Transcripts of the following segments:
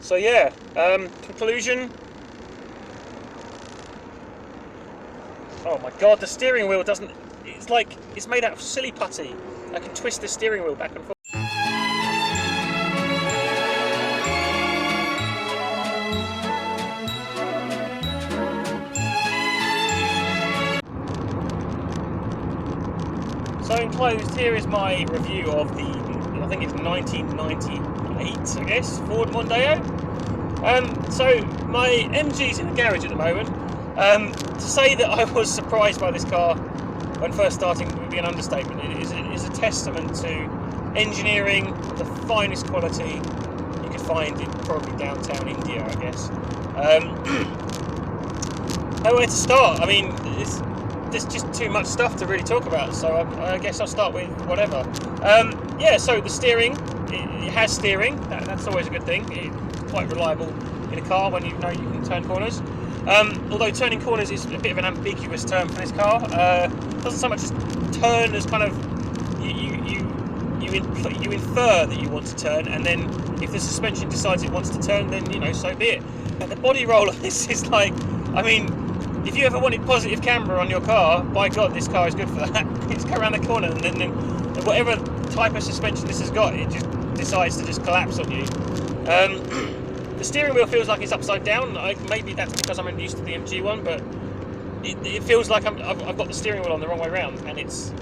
So yeah, conclusion. Oh my god, the steering wheel doesn't. It's like it's made out of silly putty. I can twist the steering wheel back and forth. So enclosed here is my review of the, I think it's 1998, I guess, Ford Mondeo. So my MG's in the garage at the moment. To say that I was surprised by this car when first starting would be an understatement. It is a testament to engineering of the finest quality you could find in probably downtown India, I guess. Where to start? I mean, there's just too much stuff to really talk about, so I guess I'll start with whatever. Yeah, so the steering, it has steering. That's always a good thing. It's quite reliable in a car when you know you can turn corners. Although turning corners is a bit of an ambiguous term for this car. Doesn't so much as turn as kind of you infer that you want to turn, and then if the suspension decides it wants to turn, then so be it. And the body roll of this is like, I mean, if you ever wanted positive camber on your car, by God, this car is good for that. It's go around the corner, and then whatever type of suspension this has got, it just decides to just collapse on you. The steering wheel feels like it's upside down. Maybe that's because I'm used to the MG one, but it feels like I've got the steering wheel on the wrong way around, and it's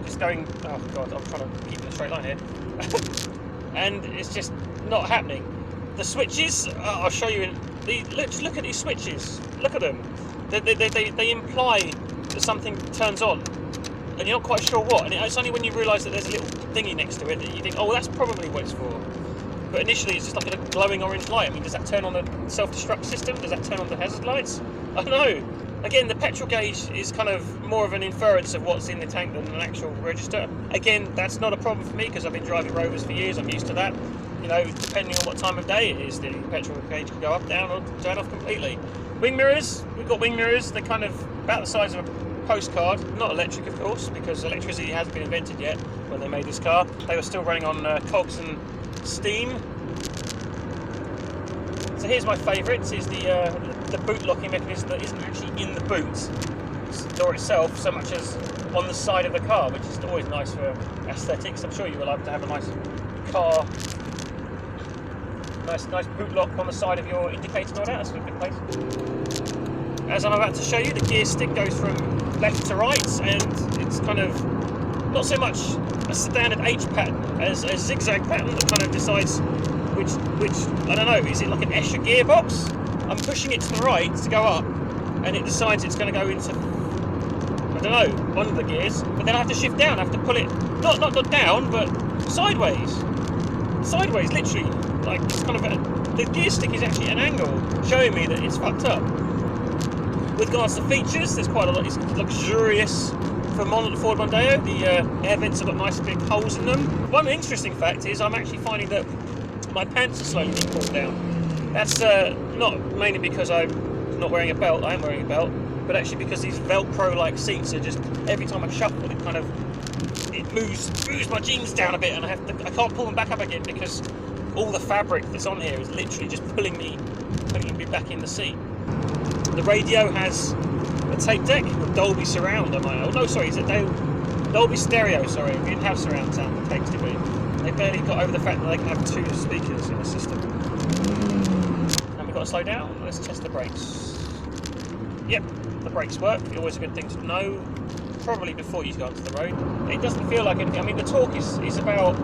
just going. Oh God, I'm trying to keep in a straight line here, and it's just not happening. The switches, I'll show you. Just look at these switches. Look at them. They imply that something turns on, and you're not quite sure what. And it's only when you realise that there's a little thingy next to it that you think, oh, well, that's probably what it's for. But initially, it's just like a glowing orange light. I mean, does that turn on the self-destruct system? Does that turn on the hazard lights? I don't know. Again, the petrol gauge is kind of more of an inference of what's in the tank than an actual register. Again, that's not a problem for me because I've been driving Rovers for years. I'm used to that. Depending on what time of day it is, the petrol gauge can go up, down, or turn off completely. Wing mirrors. We've got wing mirrors. They're kind of about the size of a postcard. Not electric, of course, because electricity hasn't been invented yet when they made this car. They were still running on cogs and steam. So here's my favourite, is the boot locking mechanism that isn't actually in the boot door itself so much as on the side of the car, which is always nice for aesthetics. I'm sure you will like to have a nice car, nice boot lock on the side of your indicator door. That's a good place. As I'm about to show you, the gear stick goes from left to right, and it's kind of not so much a standard H pattern as a zigzag pattern that kind of decides which I don't know, is it like an Escher gearbox? I'm pushing it to the right to go up, and it decides it's going to go into, I don't know, one of the gears, but then I have to shift down, I have to pull it, not down, but sideways, literally, like it's kind of, the gear stick is actually at an angle, showing me that it's fucked up. With regards to features, there's quite a lot, it's luxurious. For Ford Mondeo, the air vents have got nice big holes in them. One interesting fact is I'm actually finding that my pants are slowly being pulled down. That's not mainly because I'm not wearing a belt, I am wearing a belt, but actually because these Velcro-like seats are just, every time I shuffle it moves my jeans down a bit, and I can't pull them back up again because all the fabric that's on here is literally just pulling me back in the seat. The radio has a tape deck with Dolby surround on my, it's a Dolby stereo, sorry. We didn't have surround sound with tapes, did we? They barely got over the fact that they can have two speakers in the system. And we've got to slow down. Let's test the brakes. Yep, the brakes work. Always a good thing to know, probably before you go onto the road. It doesn't feel like anything. I mean, the torque is about,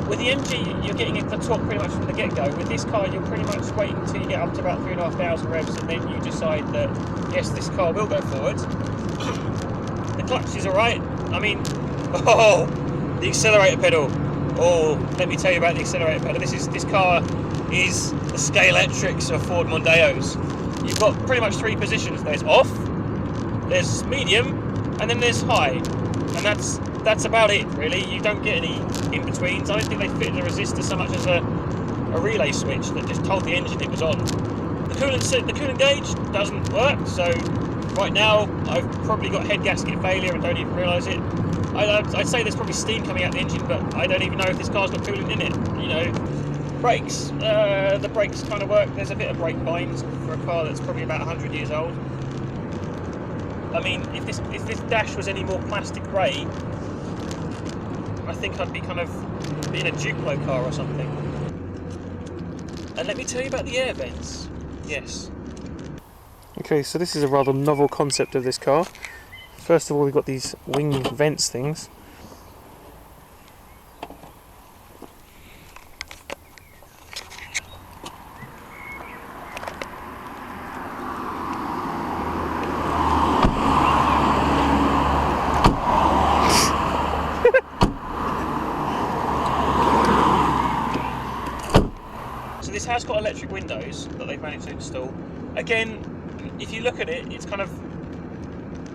with the MG, you're getting the torque pretty much from the get-go. With this car, you're pretty much waiting until you get up to about 3,500 revs, and then you decide that, yes, this car will go forward. The clutch is alright. I mean, the accelerator pedal. Oh, let me tell you about the accelerator pedal. This car is the Scalextrics of Ford Mondeos. You've got pretty much three positions. There's off, there's medium, and then there's high. And that's about it, really. You don't get any in-betweens. I don't think they fit in the resistor so much as a relay switch that just told the engine it was on. The coolant gauge doesn't work, so right now I've probably got head gasket failure and don't even realise it. I'd say there's probably steam coming out the engine, but I don't even know if this car's got coolant in it. Brakes, the brakes kind of work. There's a bit of brake binds for a car that's probably about 100 years old. I mean, if this dash was any more plastic grey, I think I'd be kind of in a Duplo car or something. And let me tell you about the air vents. Yes. Okay, so this is a rather novel concept of this car. First of all, we've got these wing vents things. So this has got electric windows that they've managed to install. Again, if you look at it, it's kind of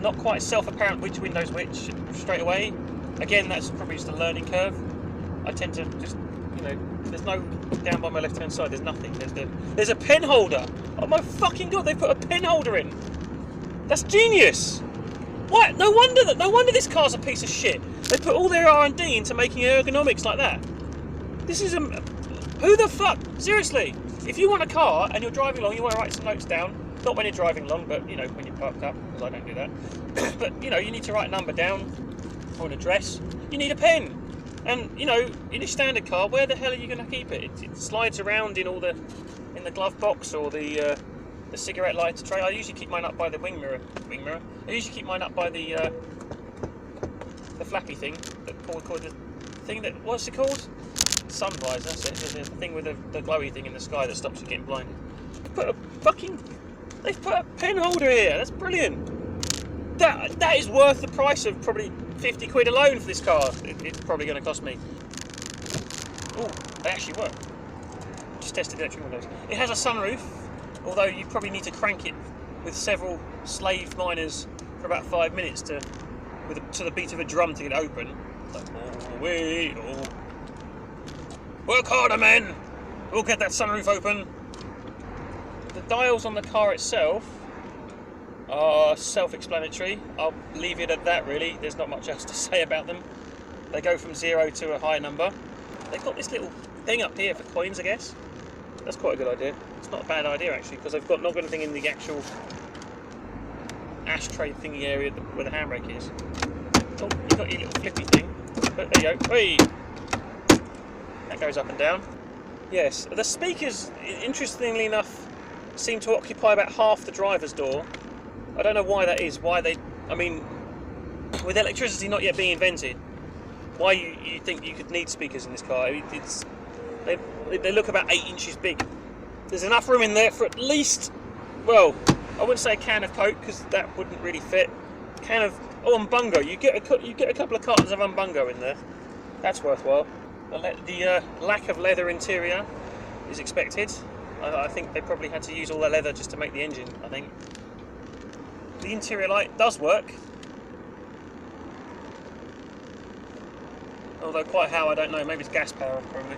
not quite self-apparent which window's which straight away. Again, that's probably just a learning curve. I tend to just, you know, there's no, down by my left-hand side, there's nothing. There's a pen holder. Oh my fucking god, they put a pen holder in. That's genius. What? No wonder this car's a piece of shit. They put all their R&D into making ergonomics like that. This is who the fuck? Seriously, if you want a car and you're driving along, you want to write some notes down. Not when you're driving along, but you know, when you're parked up, because I don't do that. But you know, you need to write a number down or an address. You need a pen. And you know, in a standard car, where the hell are you going to keep it? It slides around in the glove box or the cigarette lighter tray. I usually keep mine up by the wing mirror. I usually keep mine up by the flappy thing, called the thing that, what's it called? Sun visor. That's it. There's a thing with the glowy thing in the sky that stops you getting blinded. They've put a pen holder here. That's brilliant. That is worth the price of probably 50 quid alone for this car. It's probably going to cost me. Oh, they actually work. Just tested the electric windows. It has a sunroof, although you probably need to crank it with several slave miners for about 5 minutes to the beat of a drum to get it open. Like, oh. Work harder, men. We'll get that sunroof open. The dials on the car itself are self-explanatory. I'll leave it at that, really. There's not much else to say about them. They go from 0 to a high number. They've got this little thing up here for coins, I guess. That's quite a good idea. It's not a bad idea, actually, because they've not got anything in the actual ashtray thingy area where the handbrake is. Oh, you've got your little flippy thing. But there you go. Hey! That goes up and down. Yes, the speakers, interestingly enough, seem to occupy about half the driver's door. I don't know why that is. I mean, with electricity not yet being invented, why you think you could need speakers in this car? They look about 8 inches big. There's enough room in there for at least, well, I wouldn't say a can of Coke because that wouldn't really fit. Can of Umbungo. You get a couple of cartons of Umbungo in there. That's worthwhile. The lack of leather interior is expected. I think they probably had to use all their leather just to make the engine, I think. The interior light does work. Although quite how, I don't know. Maybe it's gas power, probably.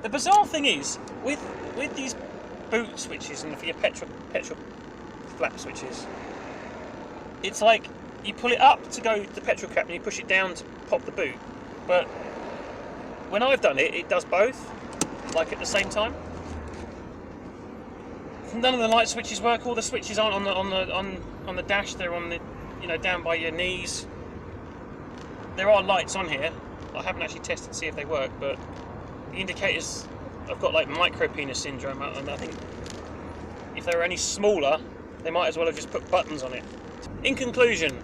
The bizarre thing is, with these boot switches and for your petrol flap switches, it's like you pull it up to go to the petrol cap and you push it down to pop the boot. But when I've done it, it does both, like at the same time. None of the light switches work. All the switches aren't on the dash. They're on the, you know, down by your knees. There are lights on here. I haven't actually tested to see if they work, but the indicators, I've got like micro penis syndrome, and I think if they were any smaller, they might as well have just put buttons on it. In conclusion,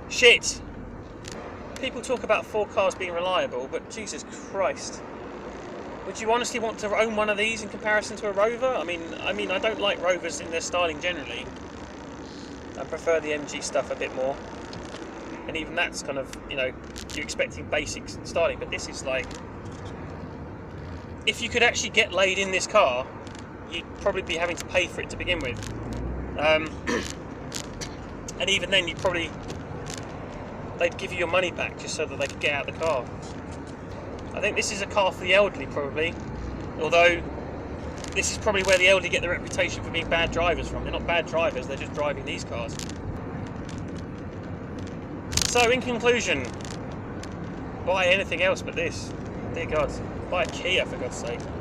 shit. People talk about Ford cars being reliable, but Jesus Christ. Would you honestly want to own one of these in comparison to a Rover? I mean, I don't like Rovers in their styling generally. I prefer the MG stuff a bit more. And even that's kind of, you know, you're expecting basic styling, but this is like, if you could actually get laid in this car, you'd probably be having to pay for it to begin with. And even then, they'd give you your money back just so that they could get out of the car. I think this is a car for the elderly, probably. Although, this is probably where the elderly get the reputation for being bad drivers from. They're not bad drivers, they're just driving these cars. So, in conclusion, buy anything else but this. Dear God, buy a Kia, for God's sake.